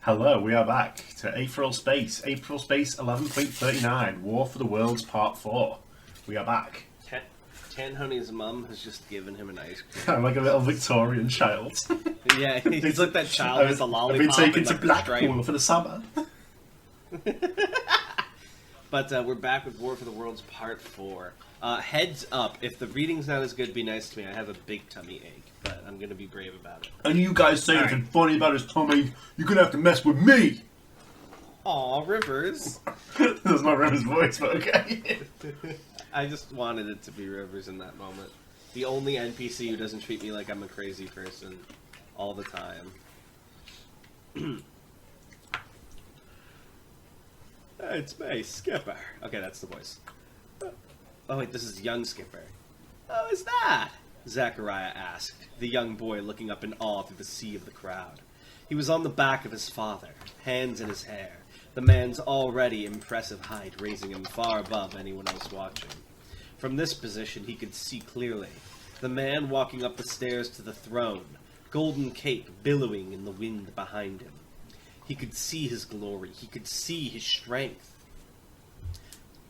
Hello, we are back to Aetheral Space. Aetheral Space 11.39, War for the Worlds Part 4. We are back. Tan Honey's mum has just given him an ice cream. I'm like a little Victorian child. Yeah, he's like that child with a lollipop. I've been taken and, to like, Blackpool for the summer. But we're back with War for the Worlds Part 4. Heads up, if the reading's not as good, be nice to me. I have a big tummy ache, but I'm going to be brave about it. And you guys say anything funny about his tummy, you're going to have to mess with me! Aw, Rivers. That's not Rivers' voice, but okay. I just wanted it to be Rivers in that moment. The only NPC who doesn't treat me like I'm a crazy person all the time. It's me, Skipper. Okay, that's the voice. Oh wait, this is young Skipper. Oh, is that? Zachariah asked, the young boy looking up in awe through the sea of the crowd. He was on the back of his father, hands in his hair, the man's already impressive height raising him far above anyone else watching. From this position he could see clearly. The man walking up the stairs to the throne, golden cape billowing in the wind behind him. He could see his glory. He could see his strength.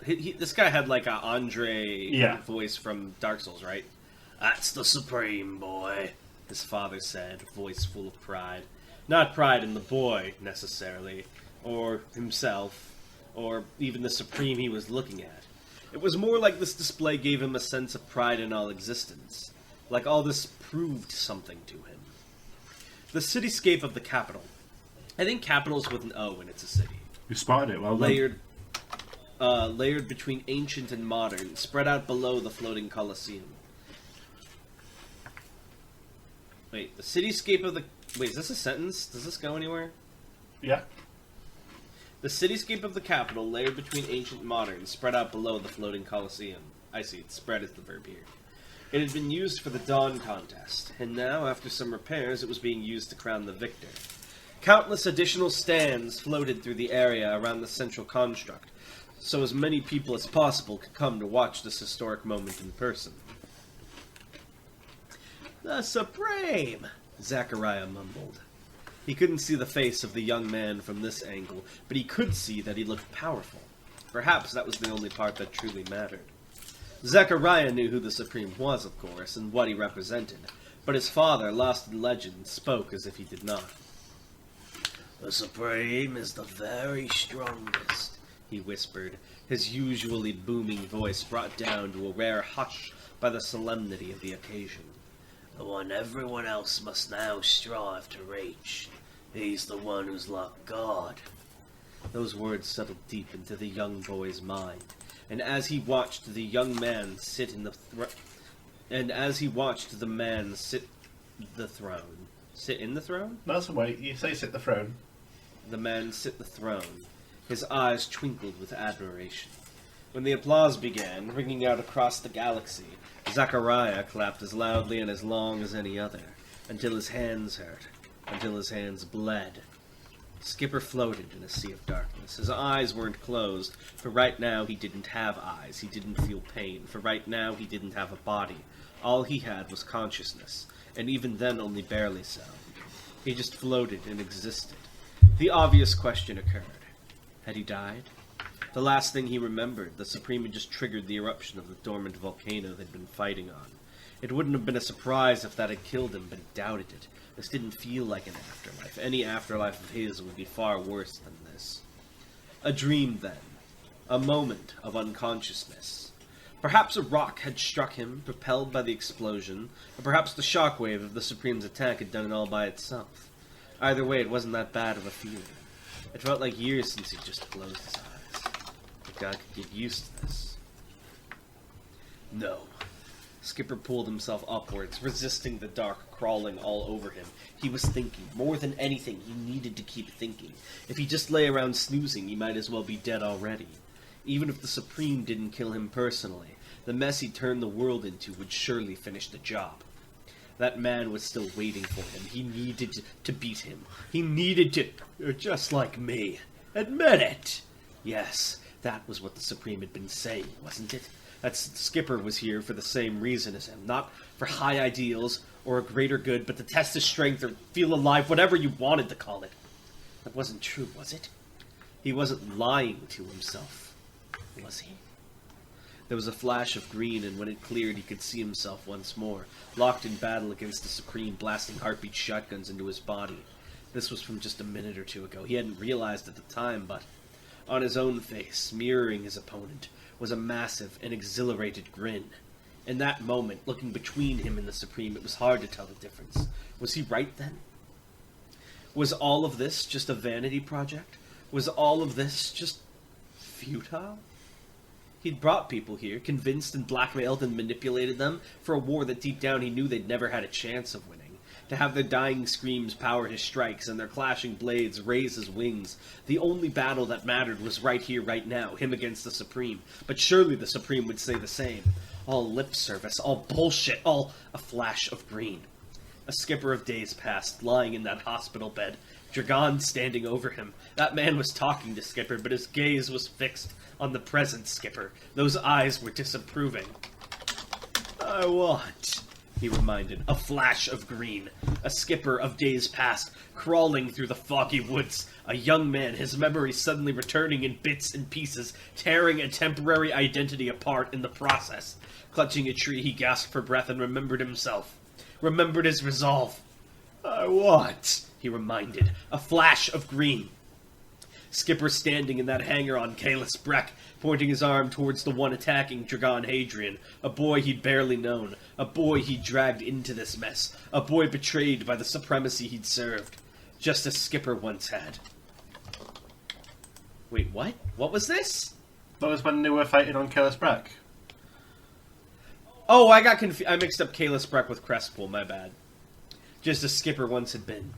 This guy had like a Andre voice from Dark Souls, right? That's the Supreme, boy, his father said, voice full of pride. Not pride in the boy, necessarily, or himself, or even the Supreme he was looking at. It was more like this display gave him a sense of pride in all existence, like all this proved something to him. The cityscape of the capital. I think capital's with an O and it's a city. You spotted it, well done. Layered between ancient and modern, spread out below the floating Colosseum. Wait, the cityscape of the... Wait, is this a sentence? Does this go anywhere? Yeah. The cityscape of the capital, layered between ancient and modern, spread out below the floating Colosseum. I see, spread is the verb here. It had been used for the Dawn contest, and now, after some repairs, it was being used to crown the victor. Countless additional stands floated through the area around the central construct, so as many people as possible could come to watch this historic moment in person. The Supreme! Zachariah mumbled. He couldn't see the face of the young man from this angle, but he could see that he looked powerful. Perhaps that was the only part that truly mattered. Zachariah knew who the Supreme was, of course, and what he represented, but his father, lost in legend, spoke as if he did not. The Supreme is the very strongest, he whispered, his usually booming voice brought down to a rare hush by the solemnity of the occasion. The one everyone else must now strive to reach. He's the one who's like God. Those words settled deep into the young boy's mind, and as he watched the young man sit in the throne... Sit in the throne? That's the way you say sit the throne. The man sit the throne. His eyes twinkled with admiration. When the applause began, ringing out across the galaxy, Zachariah clapped as loudly and as long as any other, until his hands hurt, until his hands bled. Skipper floated in a sea of darkness. His eyes weren't closed, for right now he didn't have eyes, he didn't feel pain, for right now he didn't have a body. All he had was consciousness, and even then only barely so. He just floated and existed. The obvious question occurred. Had he died? The last thing he remembered, the Supreme had just triggered the eruption of the dormant volcano they'd been fighting on. It wouldn't have been a surprise if that had killed him, but he doubted it. This didn't feel like an afterlife. Any afterlife of his would be far worse than this. A dream, then. A moment of unconsciousness. Perhaps a rock had struck him, propelled by the explosion, or perhaps the shockwave of the Supreme's attack had done it all by itself. Either way, it wasn't that bad of a feeling. It felt like years since he'd just closed his eyes. But God could get used to this. No. Skipper pulled himself upwards, resisting the dark crawling all over him. He was thinking. More than anything, he needed to keep thinking. If he just lay around snoozing, he might as well be dead already. Even if the Supreme didn't kill him personally, the mess he'd turned the world into would surely finish the job. That man was still waiting for him. He needed to beat him. He needed to... You're just like me. Admit it! Yes, that was what the Supreme had been saying, wasn't it? That Skipper was here for the same reason as him. Not for high ideals or a greater good, but to test his strength or feel alive, whatever you wanted to call it. That wasn't true, was it? He wasn't lying to himself, was he? There was a flash of green, and when it cleared, he could see himself once more, locked in battle against the Supreme, blasting heartbeat shotguns into his body. This was from just a minute or two ago. He hadn't realized at the time, but on his own face, mirroring his opponent, was a massive and exhilarated grin. In that moment, looking between him and the Supreme, it was hard to tell the difference. Was he right then? Was all of this just a vanity project? Was all of this just futile? He'd brought people here, convinced and blackmailed and manipulated them for a war that deep down he knew they'd never had a chance of winning. To have their dying screams power his strikes and their clashing blades raise his wings. The only battle that mattered was right here, right now, him against the Supreme. But surely the Supreme would say the same. All lip service, all bullshit, all a flash of green. A skipper of days passed, lying in that hospital bed. Dragon standing over him. That man was talking to Skipper, but his gaze was fixed on the present Skipper. Those eyes were disapproving. I want, he reminded, a flash of green. A skipper of days past, crawling through the foggy woods. A young man, his memory suddenly returning in bits and pieces, tearing a temporary identity apart in the process. Clutching a tree, he gasped for breath and remembered himself. Remembered his resolve. I want, he reminded, a flash of green. Skipper standing in that hangar on Kalis Breck, pointing his arm towards the one attacking Dragon Hadrian, a boy he'd barely known, a boy he'd dragged into this mess, a boy betrayed by the supremacy he'd served, just as Skipper once had. Wait, what? What was this? That was when they were fighting on Kalis Breck. Oh, I got confused. I mixed up Kalis Breck with Crestpool, my bad. Just as Skipper once had been.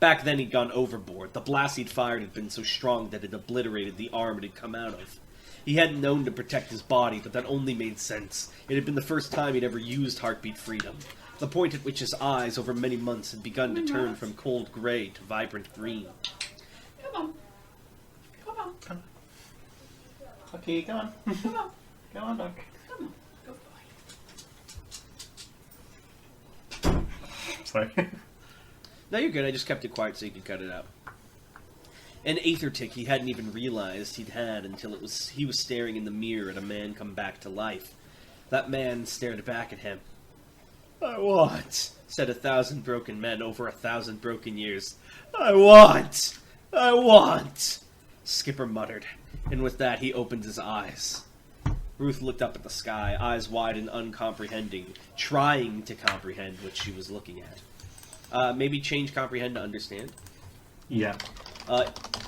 Back then he'd gone overboard. The blast he'd fired had been so strong that it obliterated the arm it had come out of. He hadn't known to protect his body, but that only made sense. It had been the first time he'd ever used heartbeat freedom. The point at which his eyes, over many months, had begun to turn from cold grey to vibrant green. Come on. Come on. Come on. Okay, come on. Come on. Come on, Doc. Come on. Good boy. Sorry. No, you're good. I just kept it quiet so you could cut it out. An aether tick he hadn't even realized he'd had until he was staring in the mirror at a man come back to life. That man stared back at him. I want, said 1,000 broken men over 1,000 broken years. I want! I want! Skipper muttered, and with that he opened his eyes. Ruth looked up at the sky, eyes wide and uncomprehending, trying to comprehend what she was looking at. Maybe change comprehend to understand? Yeah.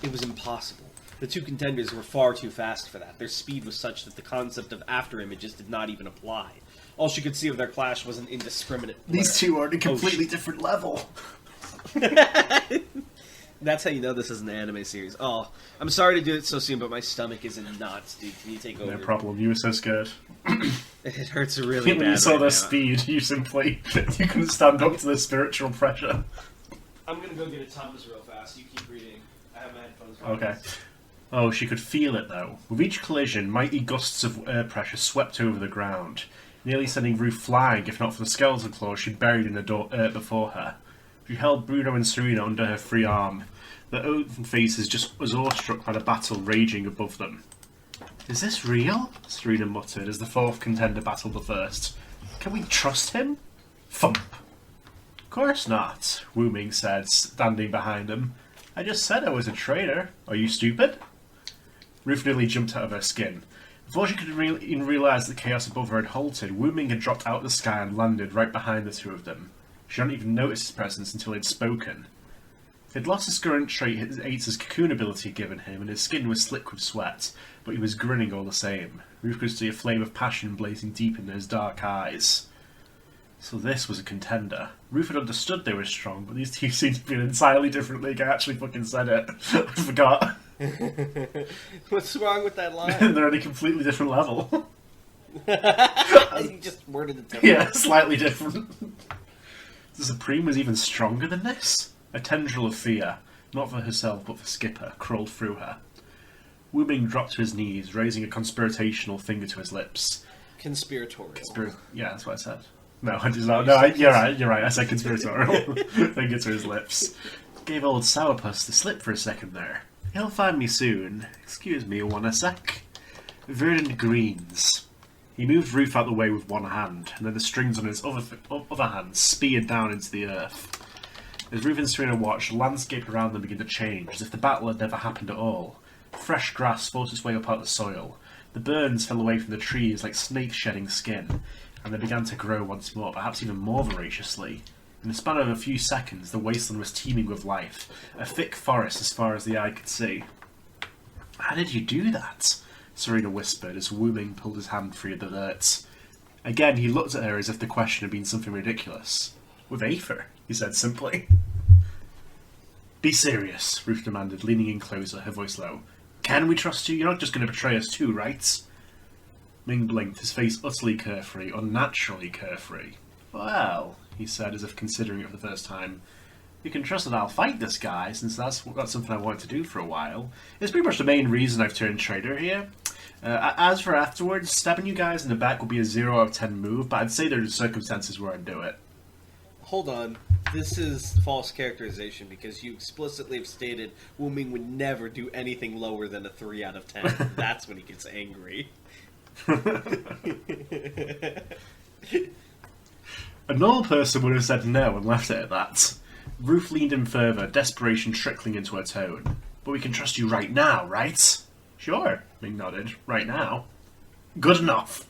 It was impossible. The two contenders were far too fast for that. Their speed was such that the concept of afterimages did not even apply. All she could see of their clash was an indiscriminate blur. These two are at a completely different level. That's how you know this is an anime series. Oh, I'm sorry to do it so soon, but my stomach is in knots, dude. Can you take over? No problem. You were so scared. It hurts really bad When you saw right their now. speed, you couldn't stand up to the spiritual pressure. I'm gonna go get a Thomas real fast. You keep reading. I have my headphones on. Okay. Oh, she could feel it, though. With each collision, mighty gusts of air pressure swept over the ground, nearly sending Ruth flying, if not for the skeleton claws she'd buried in the dirt before her. She held Bruno and Serena under her free arm, their open faces just as awestruck by the battle raging above them. Is this real? Serena muttered as the fourth contender battled the first. Can we trust him? Thump. Of course not, Wu Ming said, standing behind them. I just said I was a traitor. Are you stupid? Ruth nearly jumped out of her skin. Before she could even realise the chaos above her had halted, Wu Ming had dropped out of the sky and landed right behind the two of them. She hadn't even noticed his presence until he'd spoken. He'd lost his current trait Aether's cocoon ability had given him, and his skin was slick with sweat, but he was grinning all the same. Ruth could see a flame of passion blazing deep in his dark eyes. So this was a contender. Ruth had understood they were strong, but these two seemed to be an entirely different league. I actually fucking said it. I forgot. What's wrong with that line? They're at a completely different level. You just worded it different. Yeah, slightly different. The Supreme was even stronger than this. A tendril of fear, not for herself but for Skipper, crawled through her. Wu Ming dropped to his knees, raising a conspiratorial finger to his lips. Conspiratorial. Yeah, that's what I said. No, I just, no, you're right, I said conspiratorial. Finger to his lips. Gave old Sourpuss the slip for a second there. He'll find me soon. Excuse me one sec. Verdant greens. He moved Ruth out the way with one hand, and then the strings on his other hand speared down into the earth. As Ruth and Serena watched, the landscape around them began to change, as if the battle had never happened at all. Fresh grass forced its way up out of the soil. The burns fell away from the trees like snakes shedding skin, and they began to grow once more, perhaps even more voraciously. In the span of a few seconds, the wasteland was teeming with life, a thick forest as far as the eye could see. "How did you do that?" Serena whispered as Wu Ming pulled his hand free of the dirt. Again, he looked at her as if the question had been something ridiculous. "With Aether," he said simply. "Be serious," Ruth demanded, leaning in closer, her voice low. "Can we trust you? You're not just going to betray us too, right?" Ming blinked, his face utterly carefree, unnaturally carefree. "Well," he said, as if considering it for the first time, "you can trust that I'll fight this guy, since that's something I've wanted to do for a while. It's pretty much the main reason I've turned traitor here. As for afterwards, stabbing you guys in the back will be a 0 out of 10 move, but I'd say there's circumstances where I'd do it." Hold on. This is false characterization because you explicitly have stated Wu Ming would never do anything lower than a 3 out of 10. That's when he gets angry. A normal person would have said no and left it at that. Ruth leaned in further, desperation trickling into her tone. "But we can trust you right now, right?" "Sure," Ming nodded. "Right now." "Good enough."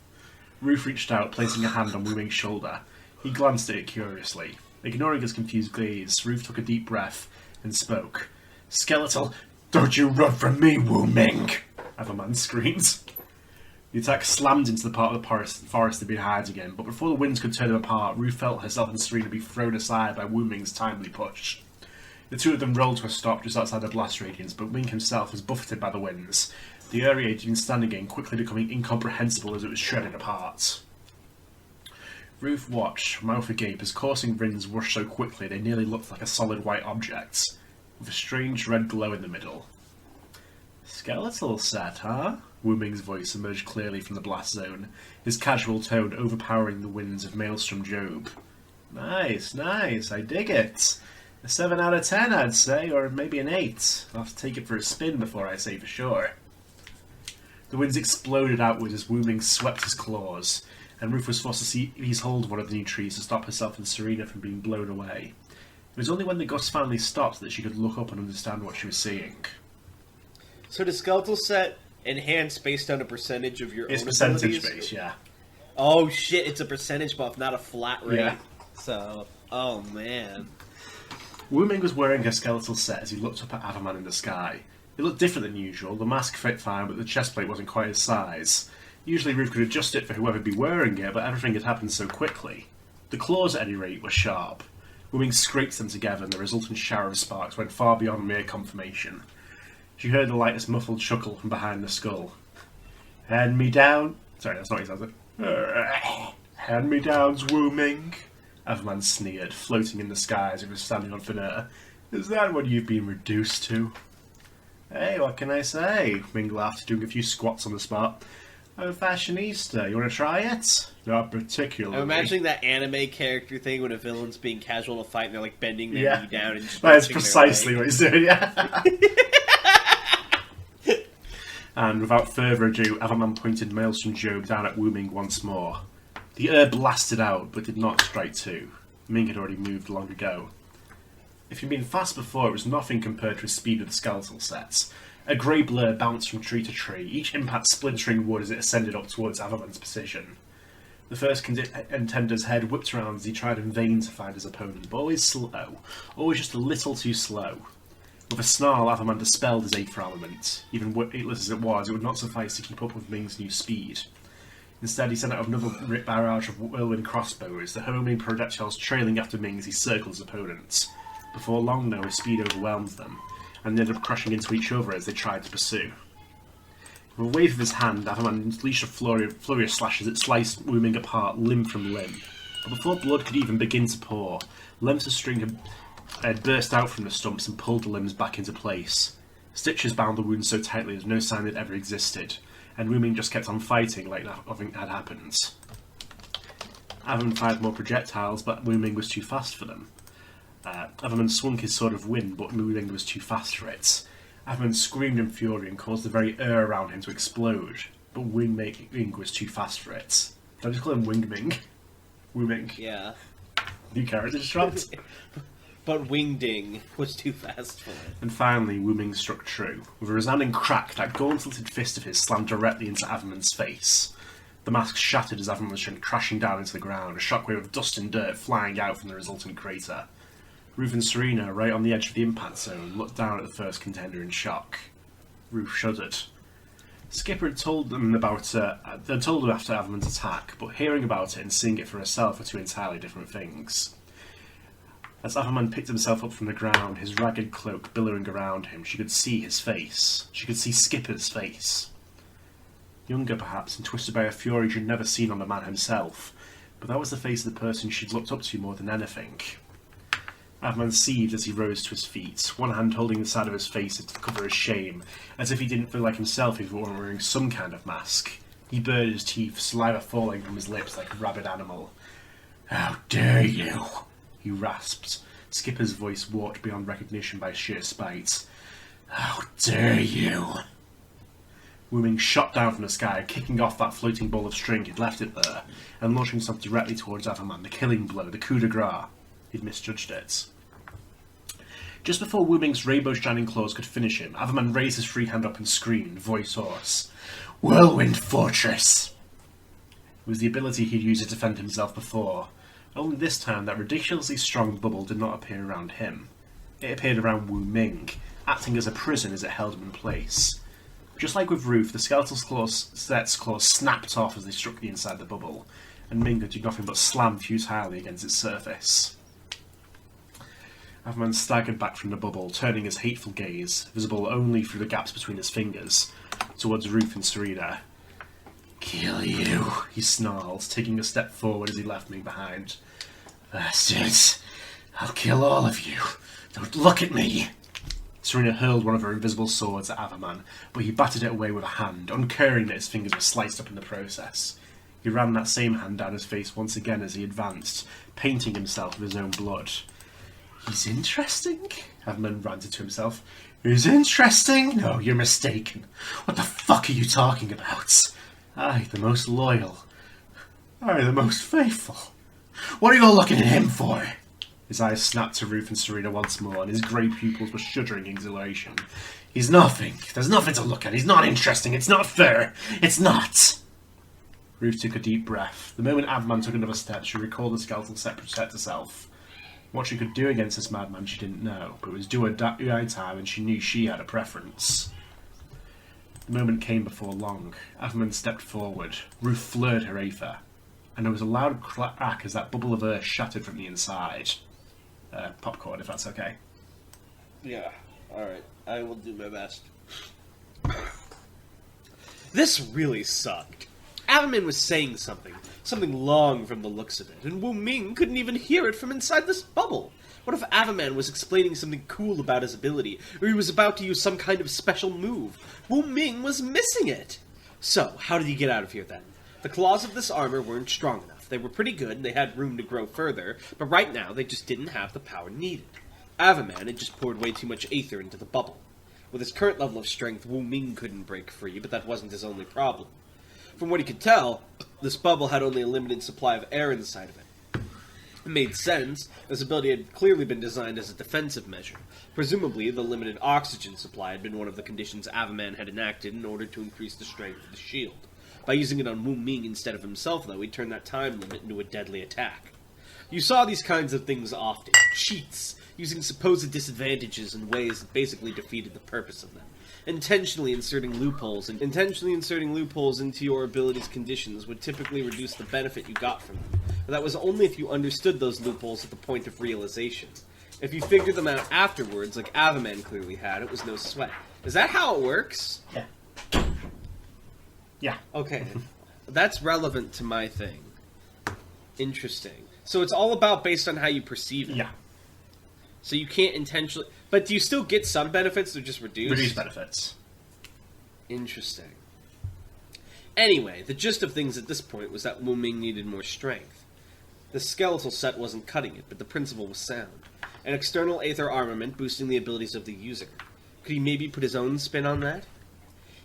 Ruth reached out, placing a hand on Wu Ming's shoulder. He glanced at it curiously. Ignoring his confused gaze, Ruth took a deep breath and spoke. "Skeletal, don't you run from me, Wu Ming!" Everman screamed. The attack slammed into the part of the forest they'd been hiding in, but before the winds could tear them apart, Ruth felt herself and Serena be thrown aside by Wu Ming's timely push. The two of them rolled to a stop just outside the blast radius, but Ming himself was buffeted by the winds, the area he'd been standing in quickly becoming incomprehensible as it was shredded apart. Ruth watched, mouth agape, as coursing winds rushed so quickly they nearly looked like a solid white object, with a strange red glow in the middle. "Skeletal set, huh?" Wu Ming's voice emerged clearly from the blast zone, his casual tone overpowering the winds of Maelstrom Job. Nice, I dig it. A 7 out of 10, I'd say, or maybe an 8. I'll have to take it for a spin before I say for sure. The winds exploded outwards as Wu Ming swept his claws, and Ruth was forced to seize hold of one of the new trees to stop herself and Serena from being blown away. It was only when the gusts finally stopped that she could look up and understand what she was seeing. So does Skeletal Set enhance based on a percentage of your It's own percentage abilities? based, yeah. Oh shit, it's a percentage buff, not a flat rate. Yeah. So, oh man. Wu Ming was wearing her skeletal set as he looked up at Avaman in the sky. It looked different than usual. The mask fit fine, but the chestplate wasn't quite his size. Usually Ruth could adjust it for whoever'd be wearing it, but everything had happened so quickly. The claws, at any rate, were sharp. Wu Ming scraped them together, and the resultant shower of sparks went far beyond mere confirmation. She heard the lightest muffled chuckle from behind the skull. "Hand me down." Sorry, that's not his, is it? "Hand me downs, Wu Ming." Avaman sneered, floating in the sky as if he was standing on thin air. "Is that what you've been reduced to?" "Hey, what can I say?" Ming laughed, doing a few squats on the spot. "I'm a fashionista. You want to try it?" "Not particularly." I'm imagining that anime character thing when a villain's being casual in a fight and they're like bending their Yeah. knee down and just That is punching their precisely leg. what he's doing, yeah. And without further ado, Avaman pointed Maelstrom Job down at Wu Ming once more. The air blasted out, but did not strike two. Ming had already moved long ago. If he'd been fast before, it was nothing compared to his speed with the skeletal sets. A grey blur bounced from tree to tree, each impact splintering wood as it ascended up towards Avaman's position. The first contender's head whipped around as he tried in vain to find his opponent, but always slow, always just a little too slow. With a snarl, Avaman dispelled his Aether armament. Even weightless as it would not suffice to keep up with Ming's new speed. Instead, he sent out another barrage of whirlwind crossbows, the homing projectiles trailing after Ming as he circled his opponents. Before long, though, his speed overwhelmed them, and ended up crashing into each other as they tried to pursue. With a wave of his hand, Avaman unleashed a flurry of slashes that sliced Wu Ming apart limb from limb. But before blood could even begin to pour, lengths of string had burst out from the stumps and pulled the limbs back into place. Stitches bound the wounds so tightly as no sign had ever existed, and Wu Ming just kept on fighting like nothing had happened. Avaman fired more projectiles, but Wu Ming was too fast for them. Everman swung his sword of wind, but Wu Ming was too fast for it. Everman screamed in fury and caused the very air around him to explode, but Wu Ming was too fast for it. Did I just call him Wing Ming? Wu Ming. Yeah. New character dropped. But Wingding was too fast for it. And finally, Wu Ming struck true. With a resounding crack, that gauntleted fist of his slammed directly into Averman's face. The mask shattered as Averman was sent crashing down into the ground, a shockwave of dust and dirt flying out from the resultant crater. Ruth and Serena, right on the edge of the impact zone, looked down at the first contender in shock. Ruth shuddered. Skipper had told them after Averman's attack, but hearing about it and seeing it for herself were two entirely different things. As Averman picked himself up from the ground, his ragged cloak billowing around him, she could see his face. She could see Skipper's face. Younger, perhaps, and twisted by a fury she'd never seen on the man himself, but that was the face of the person she'd looked up to more than anything. Averman seethed as he rose to his feet, one hand holding the side of his face to cover his shame, as if he didn't feel like himself if he weren't wearing some kind of mask. He bared his teeth, saliva falling from his lips like a rabid animal. "How dare you!" he rasped. Skipper's voice warped beyond recognition by sheer spite. "How dare you!" Wu Ming shot down from the sky, kicking off that floating ball of string he'd left it there, and launching himself directly towards Averman, the killing blow, the coup de grace. He'd misjudged it. Just before Wu Ming's rainbow-shining claws could finish him, Averman raised his free hand up and screamed, voice hoarse, "Whirlwind Fortress!" It was the ability he'd used to defend himself before. Only this time that ridiculously strong bubble did not appear around him. It appeared around Wu Ming, acting as a prison as it held him in place. Just like with Ruth, the skeletal set's claws snapped off as they struck the inside of the bubble, and Ming could do nothing but slam futilely against its surface. Averman staggered back from the bubble, turning his hateful gaze, visible only through the gaps between his fingers, towards Ruth and Serena. "Kill you," he snarled, taking a step forward as he left Ming behind. "Bastards! I'll kill all of you! Don't look at me!" Serena hurled one of her invisible swords at Averman, but he batted it away with a hand, uncaring that his fingers were sliced up in the process. He ran that same hand down his face once again as he advanced, painting himself with his own blood. "He's interesting?" Averman ranted to himself. "He's interesting? No, you're mistaken. What the fuck are you talking about? I, the most loyal. I, the most faithful. What are you all looking at him for?" His eyes snapped to Ruth and Serena once more, and his grey pupils were shuddering in exhilaration. "He's nothing. There's nothing to look at. He's not interesting. It's not fair. It's not." Ruth took a deep breath. The moment Averman took another step, she recalled the skeletal set to protect herself. What she could do against this madman she didn't know, but it was do or die time, and she knew she had a preference. The moment came before long. Averman stepped forward. Ruth flared her Aether, and there was a loud crack as that bubble of earth shattered from the inside. Popcorn, if that's okay. Yeah, alright. I will do my best. This really sucked. Averman was saying something long from the looks of it, and Wu Ming couldn't even hear it from inside this bubble. What if Averman was explaining something cool about his ability, or he was about to use some kind of special move? Wu Ming was missing it! So, how did he get out of here then? The claws of this armor weren't strong enough. They were pretty good, and they had room to grow further, but right now they just didn't have the power needed. Averman had just poured way too much Aether into the bubble. With his current level of strength, Wu Ming couldn't break free, but that wasn't his only problem. From what he could tell, this bubble had only a limited supply of air inside of it. It made sense. This ability had clearly been designed as a defensive measure. Presumably, the limited oxygen supply had been one of the conditions Averman had enacted in order to increase the strength of the shield. By using it on Wu Ming instead of himself, though, he turned that time limit into a deadly attack. You saw these kinds of things often. Cheats, using supposed disadvantages in ways that basically defeated the purpose of them. Intentionally inserting loopholes into your ability's conditions would typically reduce the benefit you got from them. But that was only if you understood those loopholes at the point of realization. If you figured them out afterwards, like Averman clearly had, it was no sweat. Is that how it works? Yeah. Yeah. Okay. That's relevant to my thing. Interesting. So it's all about based on how you perceive it. Yeah. So you can't intentionally... But do you still get some benefits? They're just reduced? Reduced benefits. Interesting. Anyway, the gist of things at this point was that Wu Ming needed more strength. The skeletal set wasn't cutting it, but the principle was sound. An external aether armament boosting the abilities of the user. Could he maybe put his own spin on that?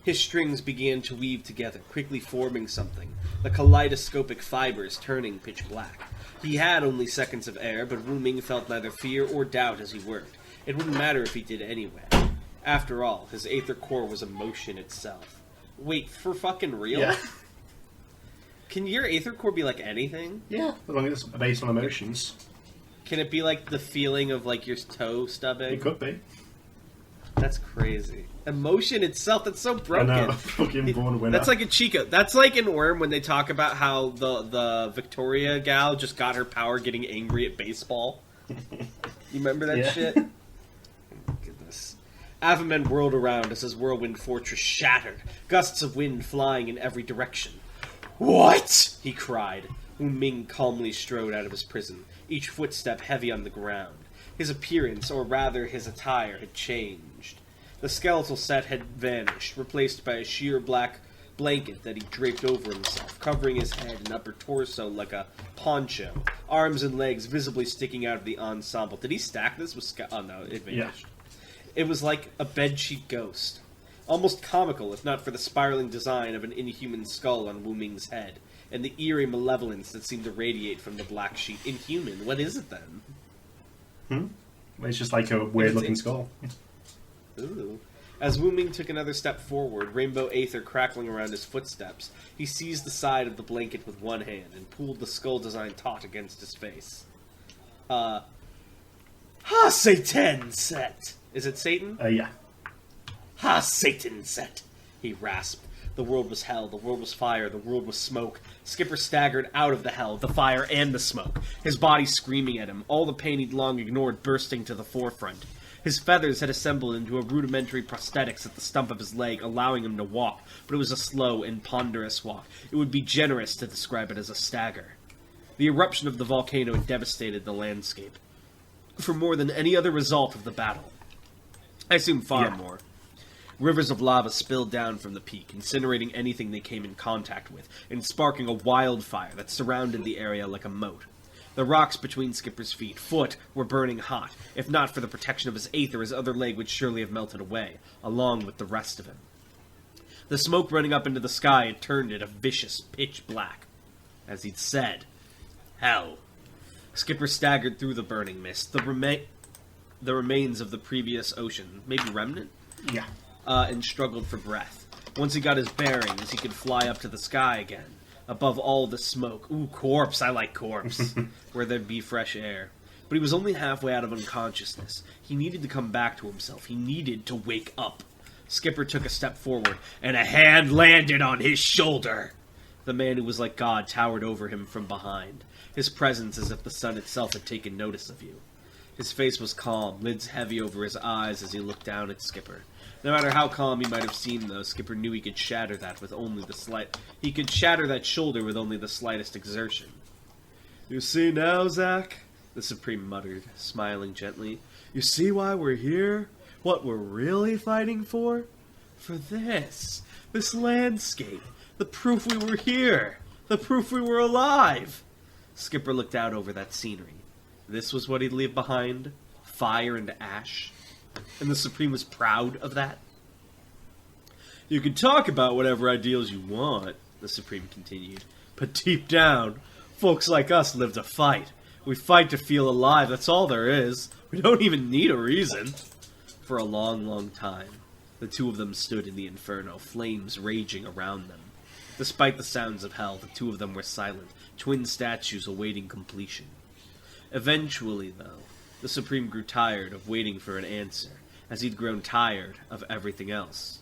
His strings began to weave together, quickly forming something, the kaleidoscopic fibers turning pitch black. He had only seconds of air, but Wu Ming felt neither fear or doubt as he worked. It wouldn't matter if he did anyway. After all, his aether core was emotion itself. Wait, for fucking real? Yeah. Can your aether core be like anything? Yeah, as long as it's based on emotions. Can it be like the feeling of like your toe stubbing? It could be. That's crazy. Emotion itself, that's so broken. I know, fucking born winner. That's like a Chica. That's like in Worm when they talk about how the Victoria gal just got her power getting angry at baseball. You remember that Yeah. shit? Oh my goodness. Avamen whirled around as his whirlwind fortress shattered, gusts of wind flying in every direction. What? He cried. Wu Ming calmly strode out of his prison, each footstep heavy on the ground. His appearance, or rather his attire, had changed. The skeletal set had vanished, replaced by a sheer black blanket that he draped over himself, covering his head and upper torso like a poncho, arms and legs visibly sticking out of the ensemble. Did he stack this with oh no, it vanished. Yeah. It was like a bedsheet ghost. Almost comical, if not for the spiraling design of an inhuman skull on Wu Ming's head, and the eerie malevolence that seemed to radiate from the black sheet. Inhuman? What is it then? It's just like a weird-looking skull. Ooh. As Wu Ming took another step forward, rainbow aether crackling around his footsteps, he seized the side of the blanket with one hand and pulled the skull design taut against his face. Ha Satan set! Is it Satan? Yeah. Ha Satan set! He rasped. The world was hell, the world was fire, the world was smoke. Skipper staggered out of the hell, the fire, and the smoke, his body screaming at him, all the pain he'd long ignored bursting to the forefront. His feathers had assembled into a rudimentary prosthetics at the stump of his leg, allowing him to walk, but it was a slow and ponderous walk. It would be generous to describe it as a stagger. The eruption of the volcano had devastated the landscape. For more than any other result of the battle. I assume far more. Rivers of lava spilled down from the peak, incinerating anything they came in contact with, and sparking a wildfire that surrounded the area like a moat. The rocks between Skipper's foot, were burning hot. If not for the protection of his aether, his other leg would surely have melted away, along with the rest of him. The smoke running up into the sky had turned it a vicious pitch black. As he'd said, hell. Skipper staggered through the burning mist, the remains of the previous ocean, maybe remnant? Yeah. And struggled for breath. Once he got his bearings, he could fly up to the sky again, above all the smoke. Ooh, corpse, I like corpse, where there'd be fresh air. But he was only halfway out of unconsciousness. He needed to come back to himself. He needed to wake up. Skipper took a step forward, and a hand landed on his shoulder. The man who was like God towered over him from behind, his presence as if the sun itself had taken notice of you. His face was calm, lids heavy over his eyes as he looked down at Skipper. No matter how calm he might have seemed, though, Skipper knew he could shatter that with only the He could shatter that shoulder with only the slightest exertion. "You see now, Zack?" the Supreme muttered, smiling gently. "You see why we're here? What we're really fighting for? For this. This landscape. The proof we were here. The proof we were alive." Skipper looked out over that scenery. This was what he'd leave behind? Fire and ash? And the Supreme was proud of that? "You can talk about whatever ideals you want," the Supreme continued. "But deep down, folks like us live to fight. We fight to feel alive, that's all there is. We don't even need a reason." For a long, long time, the two of them stood in the inferno, flames raging around them. Despite the sounds of hell, the two of them were silent, twin statues awaiting completion. Eventually, though, the Supreme grew tired of waiting for an answer, as he'd grown tired of everything else.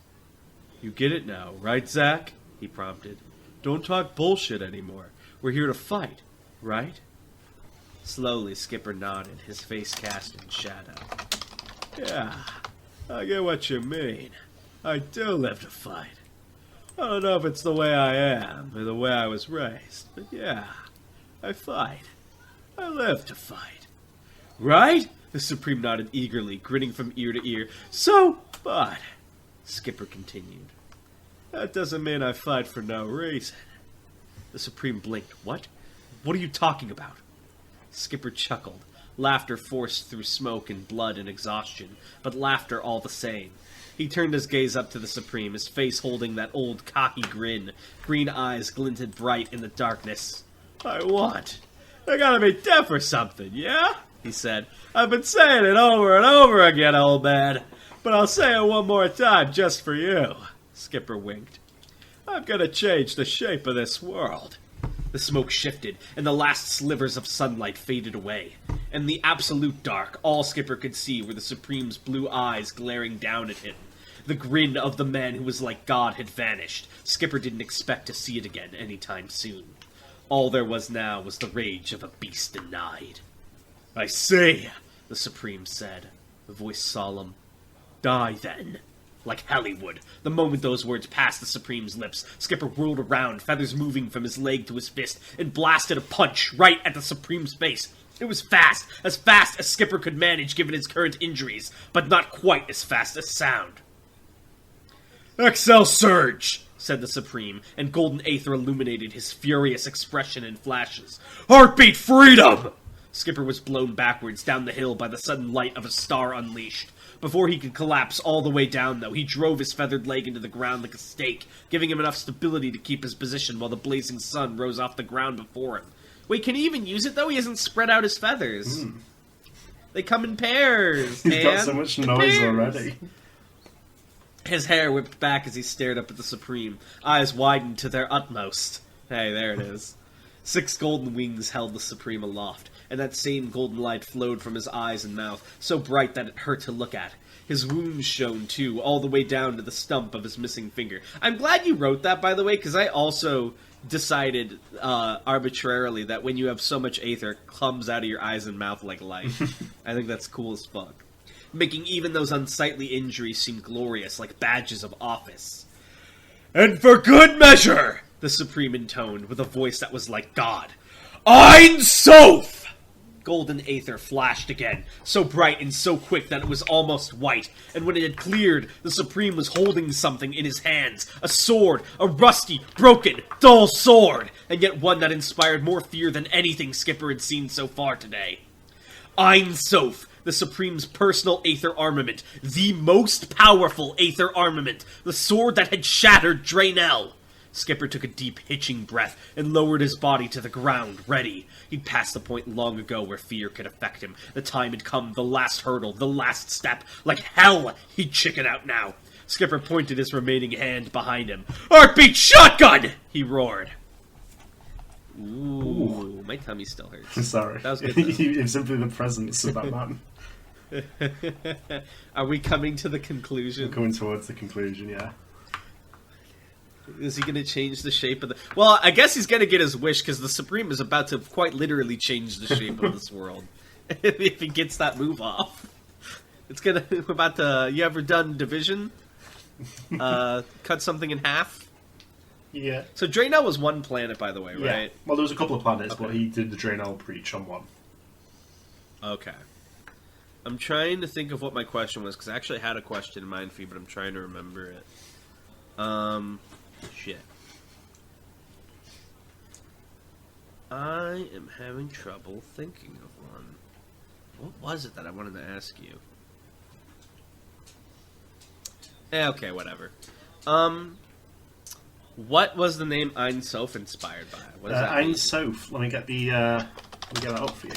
"You get it now, right, Zack?" he prompted. "Don't talk bullshit anymore. We're here to fight, right?" Slowly, Skipper nodded, his face cast in shadow. "Yeah, I get what you mean. I do live to fight. I don't know if it's the way I am, or the way I was raised, but yeah, I fight. I live to fight. Right?" The Supreme nodded eagerly, grinning from ear to ear. But, Skipper continued, "that doesn't mean I fight for no reason." The Supreme blinked. "What? What are you talking about?" Skipper chuckled, Laughter forced through smoke and blood and exhaustion, but laughter all the same. He turned his gaze up to the Supreme, his face holding that old cocky grin. Green eyes glinted bright in the darkness. I what? I gotta be deaf or something, yeah? He said. I've been saying it over and over again, old man. But I'll say it one more time just for you. Skipper winked. I'm gonna change the shape of this world. The smoke shifted, and the last slivers of sunlight faded away. In the absolute dark, all Skipper could see were the Supreme's blue eyes glaring down at him. The grin of the man who was like God had vanished. Skipper didn't expect to see it again anytime soon. All there was now was the rage of a beast denied. I say, the Supreme said, the voice solemn. Die, then. Like Hollywood. The moment those words passed the Supreme's lips, Skipper whirled around, feathers moving from his leg to his fist, and blasted a punch right at the Supreme's face. It was fast as Skipper could manage given his current injuries, but not quite as fast as sound. Excel Surge, said the Supreme, and golden aether illuminated his furious expression in flashes. Heartbeat Freedom! Skipper was blown backwards down the hill by the sudden light of a star unleashed. Before he could collapse all the way down, though, he drove his feathered leg into the ground like a stake, giving him enough stability to keep his position while the blazing sun rose off the ground before him. Wait, can he even use it, though? He hasn't spread out his feathers. They come in pairs, He's got so much noise already. His hair whipped back as he stared up at the Supreme, eyes widened to their utmost. Hey, there it is. 6 golden wings held the Supreme aloft, and that same golden light flowed from his eyes and mouth, so bright that it hurt to look at. His wounds shone, too, all the way down to the stump of his missing finger. I'm glad you wrote that, by the way, because I also decided arbitrarily that when you have so much aether, it comes out of your eyes and mouth like light. I think that's cool as fuck. Making even those unsightly injuries seem glorious, like badges of office. And for good measure, the Supreme intoned, with a voice that was like God. Ein Sof! Golden aether flashed again, so bright and so quick that it was almost white, and when it had cleared, the Supreme was holding something in his hands. A sword, a rusty, broken, dull sword, and yet one that inspired more fear than anything Skipper had seen so far today. Ein Sof, the Supreme's personal aether armament, the most powerful aether armament, the sword that had shattered Draenel. Skipper took a deep, hitching breath and lowered his body to the ground, ready. He'd passed the point long ago where fear could affect him. The time had come, the last hurdle, the last step. Like hell, he'd chicken out now. Skipper pointed his remaining hand behind him. Heartbeat shotgun! He roared. Ooh, my tummy still hurts. Sorry. That was good, It's simply the presence of that man. Are we coming to the conclusion? We're coming towards the conclusion, yeah. Is he going to change the shape of the... Well, I guess he's going to get his wish, because the Supreme is about to quite literally change the shape of this world. If he gets that move off. It's going to... We're about to... You ever done division? Cut something in half? Yeah. So Draenor was one planet, by the way, Yeah. right? Well, there was a couple of planets, Okay. but he did the Draenor breach on one. Okay. I'm trying to think of what my question was, because I actually had a question in mind for you, but I'm trying to remember it. Shit. I am having trouble thinking of one. What was it that I wanted to ask you? Okay, whatever. What was the name Ein Sof inspired by? What does that Ein mean? Sof. Let me get that up for you.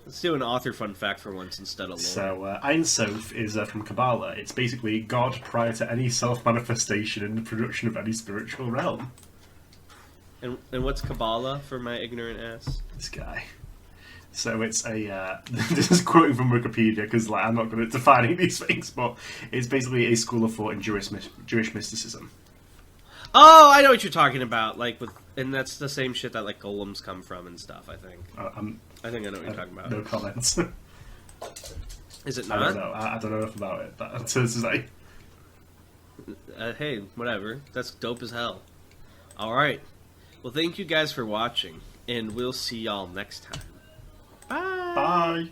Let's do an author fun fact for once instead of lore. So, Ein Sof is from Kabbalah. It's basically God prior to any self-manifestation in the production of any spiritual realm. And what's Kabbalah for my ignorant ass? This guy. So it's a... this is quoting from Wikipedia, because I'm not good at defining these things, but it's basically a school of thought in Jewish mysticism. Oh, I know what you're talking about. And that's the same shit that golems come from and stuff. I think. I think I know what you're talking about. No comments. Is it I not? don't know. I don't know enough about it. That's to say. Hey, whatever. That's dope as hell. All right. Well, thank you guys for watching, and we'll see y'all next time. Bye. Bye.